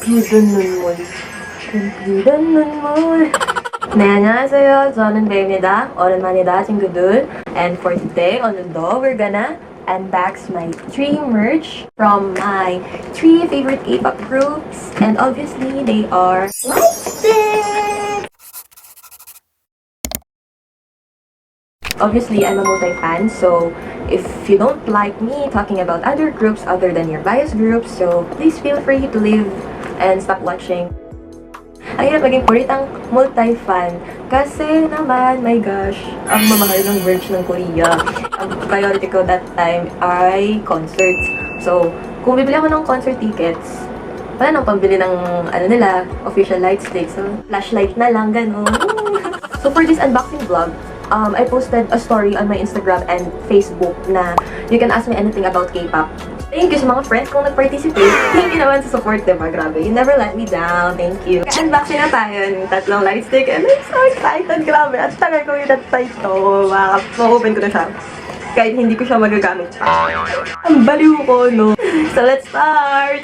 네, 안녕하세요. 저는 베입니다. 오랜만이다, 친구들. And for today, 오늘도 we're gonna unbox my 3 merch from my 3 favorite K-pop groups. And obviously, they are LIGHTSTICK! Obviously, I'm a multi-fan, so if you don't like me talking about other groups other than your bias groups, so please feel free to leave and stop watching. Ang hirap maging puritang multi-fan kasi naman, my gosh, ang mamahal ng merch ng Korea. Ang priority ko that time ay concerts. So, kung bibili ako ng concert tickets, wala nang pambili ng nila, official LIGHTSTICK. So, flashlight na lang, gano'n. So, for this unboxing vlog, I posted a story on my Instagram and Facebook na you can ask me anything about K-pop. Thank you sa mga friends kong nag-participate. Thank you naman sa support, diba? Grabe. You never let me down. Thank you. Unboxing na tayo ng tatlong LIGHTSTICK and I'm so excited. Grabe. At tagal ko yung tatay ito. Ma-open ko na siya. Kahit hindi ko siya magagamit pa. Ang baliw ko, no? So, let's start!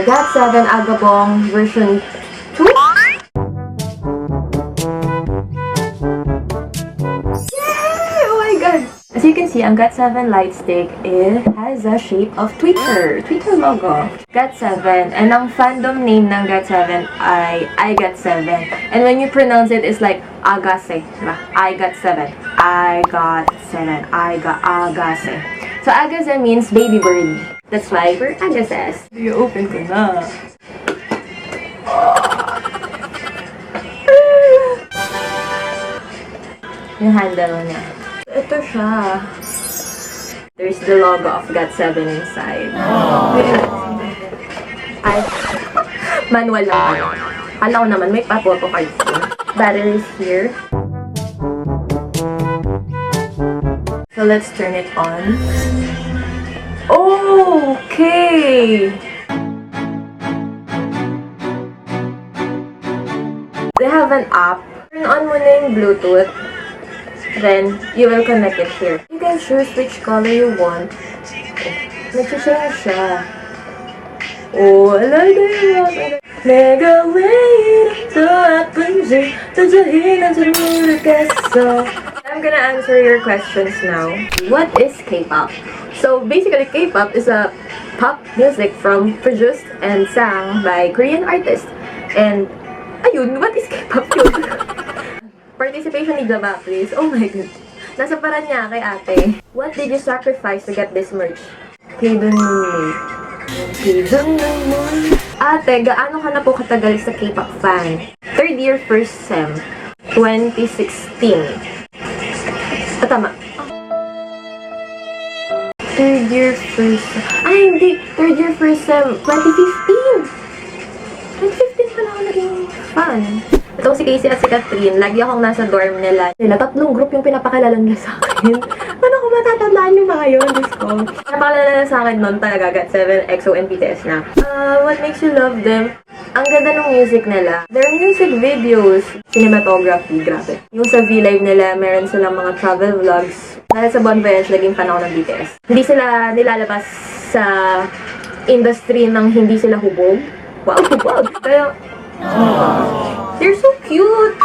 GOT7 Agabong version 2? Yay! Oh my god! As you can see, ang GOT7 LIGHTSTICK has a shape of Twitter logo. GOT7, and ang fandom name ng GOT7 ay I Got7. And when you pronounce it, it's like Agase, diba? I Got7. I Got7. Agase. So Agase means baby bird. That's why we're Agases. I-open ko na. Yung handle niya. Ito siya. There's the logo of GOT7 inside. Ay, manual lang. Kala ko naman, may pa-photo cards yun. Batteries here. So let's turn it on. Okay! They have an app. Turn on mo na yung Bluetooth. Then, you will connect it here. You can choose which color you want. Nag-change siya. Oh, alay na yun. Nega wait ito at punji dahil so I'm gonna answer your questions now. What is K-pop? So basically, K-pop is a pop music produced and sang by Korean artists. And ayun, what is K-pop yun? Participation ni Jaba, please. Oh my god. Nasa Paranaque, ate. What did you sacrifice to get this merch? Ate, gaano ka na po katagal sa K-pop fan? 3rd year, 1st sem. 2016. Tama. 3rd year, 1st sem. Ay, hindi. 3rd year, 1st sem. 2015. 2015 pala ako naging fan. Itong si Casey at si Catherine, lagi akong nasa dorm nila. Tatlong group yung pinapakilala nila sa akin. Paano ko matatandaan yung mga yun? Diyos ko. Pinapakilala nila sa akin noon talaga, GOT7 EXO and BTS na. What makes you love them? Ang ganda ng music nila. Their music videos, cinematography, grabe. Yung sa V-Live nila, meron silang mga travel vlogs. Dahil sa Bon Voyage, naging fan ako ng BTS. Hindi sila nilalabas sa industry ng hindi sila hubog. Wow, hubog! Kaya, they're so cute!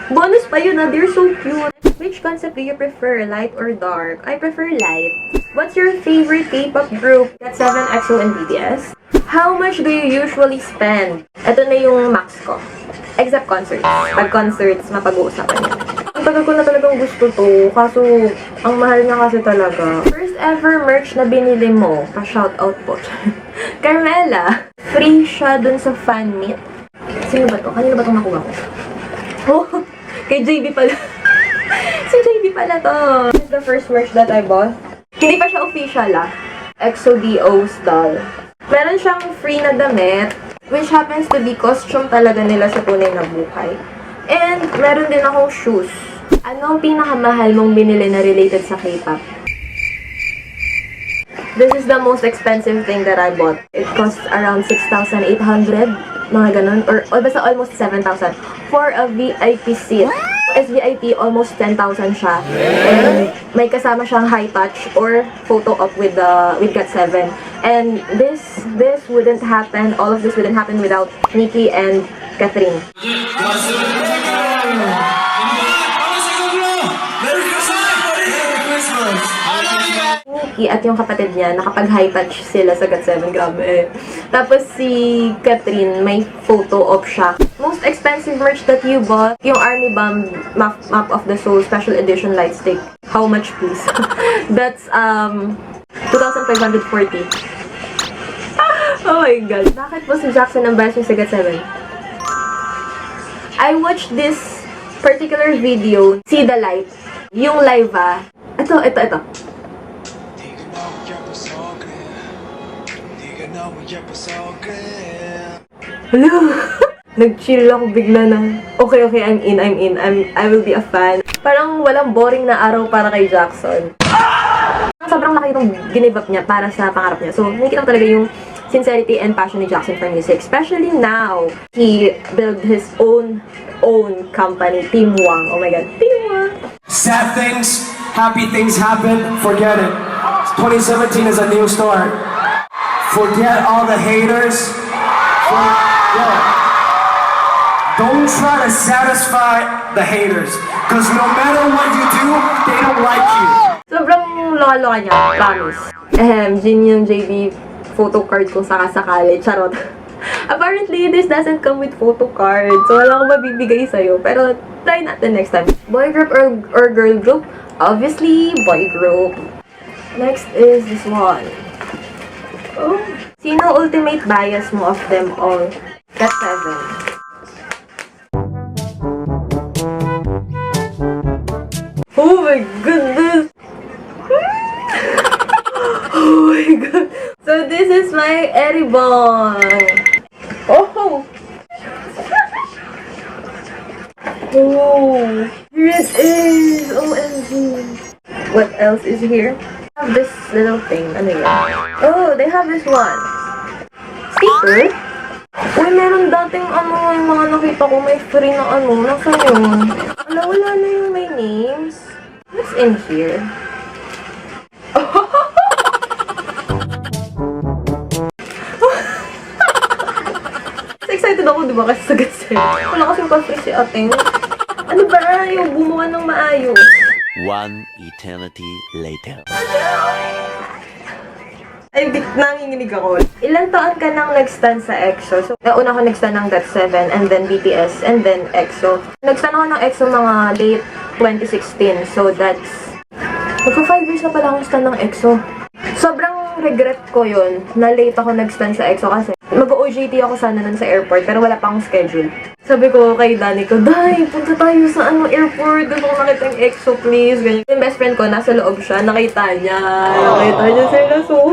Bonus pa yun they're so cute! Which concept do you prefer, light or dark? I prefer light. What's your favorite K-pop group? GOT7 EXO and BTS? How much do you usually spend? Ito na yung max ko. Except concerts. Pag concerts, mapag-uusapan yan. Ang tagal ko na talagang gusto to. Kaso, ang mahal niya kasi talaga. First ever merch na binili mo, pa-shoutout po. Carmela. Free siya dun sa fan meet. Sino ba to? Kanino ba itong nakuha ko? Oh, kay JB pala. Si JB pala to. This is the first merch that I bought. Hindi pa siya official EXO DO's doll. Meron siyang free na damit, which happens to be costume talaga nila sa tunay na buhay. And meron din akong shoes. Ano ang pinakamahal mong binili na related sa K-pop? This is the most expensive thing that I bought. It costs around 6,800, mga ganun, or basta almost 7,000 for a VIP seat. As VIP, almost 10,000 siya. And may kasama siyang high touch or photo op with GOT7. And this wouldn't happen, all of this wouldn't happen without Nikki and Catherine. Nikki at yung kapatid niya, nakapag-high touch sila sa GOT7, grabe. Tapos si Catherine, may photo op siya. Most expensive merch that you bought, yung Army Bomb Map of the Soul Special Edition Lightstick. How much, please? That's 2,540. Oh my God. Bakit po si Jackson ang best sa GOT7? I watched this particular video, See the Light. Yung live Ito. Hello! Nag-chill ako bigla na. Okay, I'm in. I will be a fan. Parang walang boring na araw para kay Jackson. Sobrang laki itong ginive up niya para sa pangarap niya. So, nakikita ko talaga yung sincerity and passion ni Jackson for music. Especially now, he built his own company, Team Wang. Oh my God, Team Wang! Sad things, happy things happen, forget it. 2017 is a new start. Forget all the haters. Don't try to satisfy the haters. Because no matter what you do, they don't like you. Sobrang loka-loka niya, promise. Jin yung JB photo card kung sakasakali. Charot. Apparently, this doesn't come with photo card. So, wala akong mabibigay sa'yo. Pero, try natin next time. Boy group or girl group? Obviously, boy group. Next is this one. Oh. Sino ultimate bias mo of them all? GOT7. Oh my goodness! Oh my God! So this is my Eribong! Oh! Oh! Here it is! OMG! What else is here? I have this little thing. Ano yun? Oh, they have this one. Sticker? Uy, meron dating yung mga nakita ko may free na Nasaan yun? Wala na yung may names. What's in here? Excited ako, diba? Kasi sa GOT7. Wala kasing pa-free si ating. Ano ba? Yung bumuka ng maayos. One eternity later. Ay, nanginginig ako. Ilang taon ka nang nag-stand sa EXO? So, una ko nag-stand ng GOT7, and then BTS, and then EXO. Nag-stand ako ng EXO mga late 2016. So, that's... Magka 5 years na pala akong stand ng EXO. Sobrang regret ko yun na late ako nag-stand sa EXO kasi mag-OJT ako sana nun sa airport pero wala pa akong schedule. Sabi ko kay Dani ko, Day, punta tayo sa airport. Gusto ko nakita yung EXO, please. Ganyan. Yung best friend ko, nasa loob siya. Nakita niya sila. So,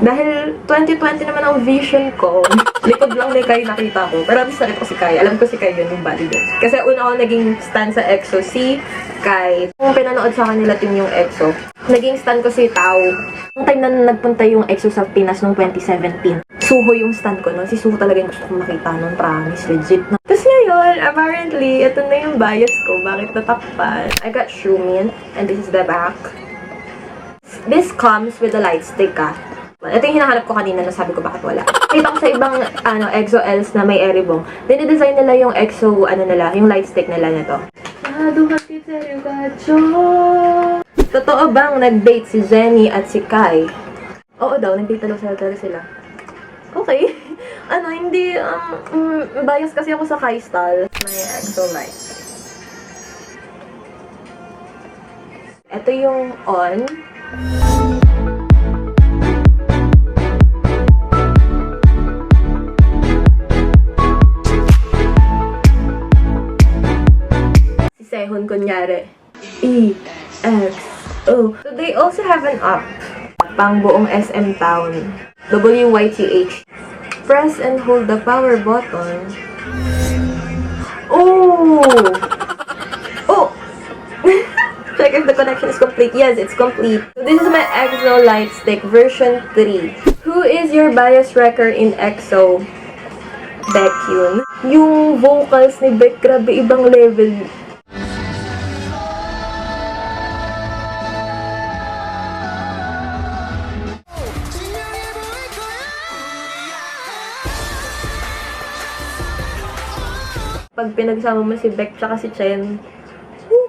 dahil 2020 naman ang vision ko, likod lang ni Kai nakita ko. Pero sabi ko si Kai. Alam ko si Kai yun yung body doon. Kasi una ako naging stand sa EXO, si Kai. Kung pinanood sa kanila team yung EXO, naging stand ko si Tao. Yung time na nagpunta yung EXO sa Pinas noong 2017. Suho yung stand ko nun. Si Suho talaga yung gusto kong makita nun. Promise, legit na. Tapos ngayon, apparently, ito na yung bias ko. Bakit natakpan? I got Shumin, and this is the back. This comes with a light stick, Ito yung hinahanap ko kanina na sabi ko bakit wala. Kita ko sa ibang EXO Ls na may Eribong. Dinidesign nila yung EXO, yung light stick nila nito. Totoo bang nag-date si Jenny at si Kai? Oo daw, nag-date talaga sila. Okay. Hindi, bias kasi ako sa Kai style. May EXO light. Ito yung on. Si Sehun kunyari. EXO. So they also have an app. Pang buong SM Town. WYTH. Press and hold the power button. Oh! check if the connection is complete. Yes, it's complete. So this is my EXO Lightstick version 3. Who is your bias wrecker in EXO? Baekhyun. Yung vocals ni Baek, grabe, ibang level. Pag pinagsama mo si Baek tsaka si Chen, woo!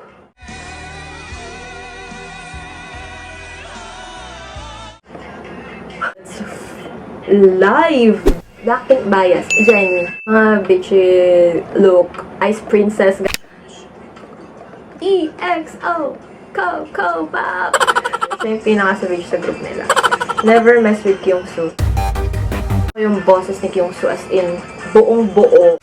Live! Blackpink bias. Jennie. Mga bitchy look. Ice princess. EXO! KPOP! Siya yung pinaka-savage sa group nila. Never mess with Kyungsu. Yung bosses ni Kyungsu as in buong buo.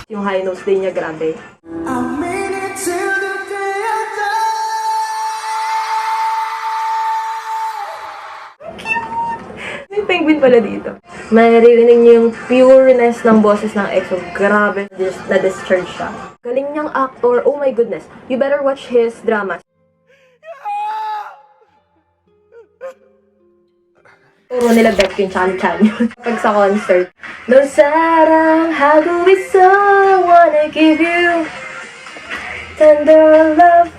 Yung high notes din niya, grabe. May penguin pala dito. Maririnig niyo yung pureness ng boses ng EXO. Grabe, na-discharge siya. Galing niyang actor. Oh my goodness. You better watch his dramas. Puro nila Baekhyun chan-chan yun. Pag sa concert. No sarang hago so wanna give you tender love.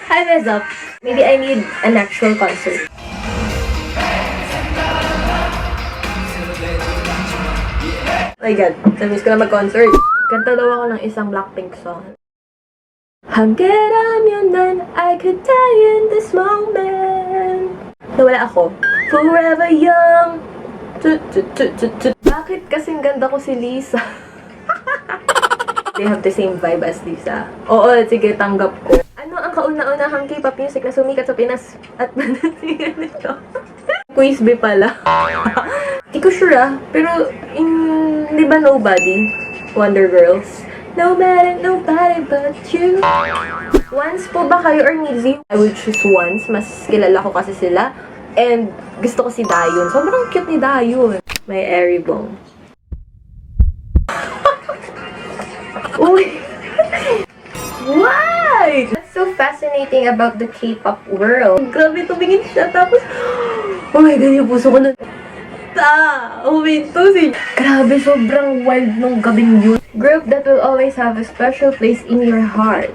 I mess up. Maybe I need an actual concert. Oh my god, namiss ko na mag-concert. Kanta daw ako ng isang Blackpink song. 함께라면 난 I could die in this moment. Nawala ako. Forever young. Bakit kasing ganda ko si Lisa? They have the same vibe as Lisa. Oo, sige, tanggap ko. Ano ang kauna-unahang K-pop music na sumikat sa Pinas at manasigan nito? Quiz B pala. Di ko sure pero di ba Nobody? Wonder Girls? Nobody but you. Once po ba kayo or Nizi? I would choose Once. Mas kilala ko kasi sila. And gusto ko si Dayun. Sobrang cute ni Dayun. May airy bong. Uy! Why? What's so fascinating about the K-pop world? Grabe, tumingin siya. Tapos, oh my god, yung puso ko na huminto si... Grabe, sobrang wild nung gabing yun. Group that will always have a special place in your heart.